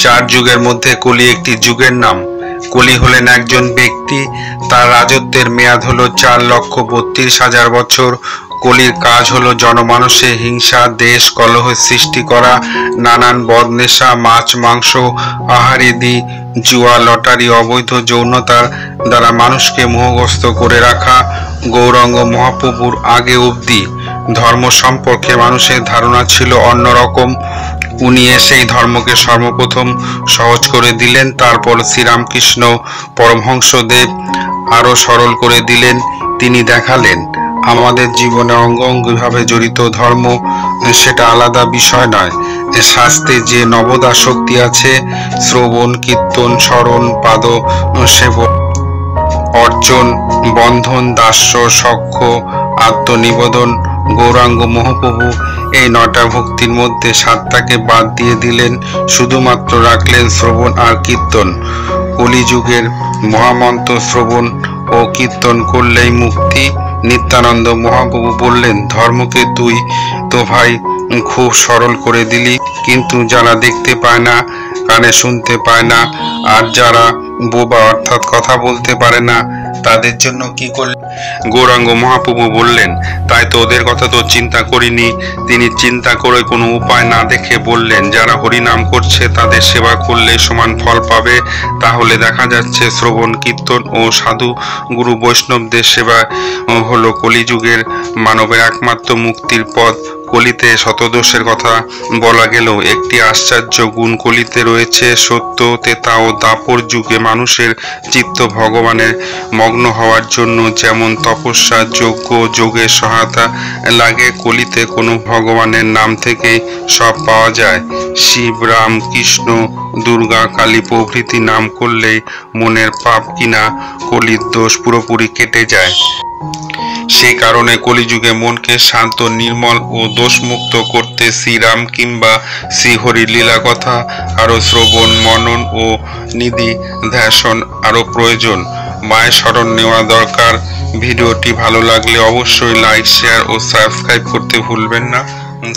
চার যুগের মধ্যে কলি একটি যুগের নাম। কলি হলেন একজন ব্যক্তি, তার রাজত্বের মেয়াদ হলো 4,32,000 বছর। কলির কাজ হলো জনমানসে হিংসা, দেশ কলহ সৃষ্টি করা, নানান বদনেশা, মাছ মাংস আহারিদি, জুয়া, লটারি, অবৈধ যৌনতার দ্বারা মানুষকে মোহগ্রস্ত করে রাখা। গৌরাঙ্গ মহাপ্রভুর আগে অবধি ধর্ম সম্পর্কে মানুষের ধারণা ছিল অন্যরকম। উনি এসেই ধর্মকে সর্বপ্রথম সহজ করে দিলেন। তারপর শ্রীরামকৃষ্ণ পরমহংসদেব আরো সরল করে দিলেন। তিনি দেখালেন আমাদের জীবনে অঙ্গভাবে জড়িত ধর্ম, সেটা আলাদা বিষয় নয়। শাস্ত্রে যে নবদা শক্তি আছে, শ্রবণ, কীর্তন, স্মরণ, পাদ সেবন, অর্জন, বন্ধন, দাস্য, সখ্য, আত্মনিবেদন। গৌরাঙ্গ মহাপ্রভু এই 9টা ভক্তির মধ্যে 7টাকে বাদ দিয়ে দিলেন, শুধুমাত্র রাখলেন শ্রবণ আর কীর্তন। কলিযুগের মহামন্ত্র শ্রবণ ও কীর্তন করলেই মুক্তি। নিত্যানন্দ মহাপ্রভু বললেন, ধর্মকে তুই তো ভাই খুব সরল করে দিলি, কিন্তু যারা দেখতে পায় না, কানে শুনতে পায় না, আর যারা বোবা অর্থাৎ কথা বলতে পারে না, তাদের জন্য কি করলেন? গৌরাঙ্গ মহাপ্রভু বললেন, তাই তো ওদের কথা তো চিন্তা করিনি। তিনি চিন্তা করে কোনো উপায় না দেখে বললেন, যারা হরিনাম করছে তাদের সেবা করলে সমান ফল পাবে। তাহলে দেখা যাচ্ছে শ্রবণ, কীর্তন ও সাধু গুরু বৈষ্ণবদের সেবা হলো কলিযুগের মানবের একমাত্র মুক্তির পথ। কলিতে শতদোষের কথা বলা গেলেও একটি আশ্চর্য গুণ কলিতে রয়েছে। সত্য, তেতা ও দাপর যুগে মানুষের চিত্ত ভগবানের মগ্ন হওয়ার জন্য যেমন তপস্যা, যজ্ঞ, যোগের সহায়তা লাগে, কলিতে কোনো ভগবানের নাম থেকেই সব পাওয়া যায়। শিব, রাম, কৃষ্ণ, দুর্গা, কালী প্রভৃতি নাম করলেই মনের পাপ কিনা কলির দোষ পুরোপুরি কেটে যায়। সেই কারণে কলিযুগে মনকে শান্ত, নির্মল ও দোষমুক্ত করতে শ্রীরাম কিংবা শ্রীহরির লীলা কথা আরো শ্রবণ, মনন ও নিধি ধ্যান আরো প্রয়োজন। মায়ের শরণ নেওয়া দরকার। ভিডিওটি ভালো লাগলে অবশ্যই লাইক, শেয়ার ও সাবস্ক্রাইব করতে ভুলবেন না।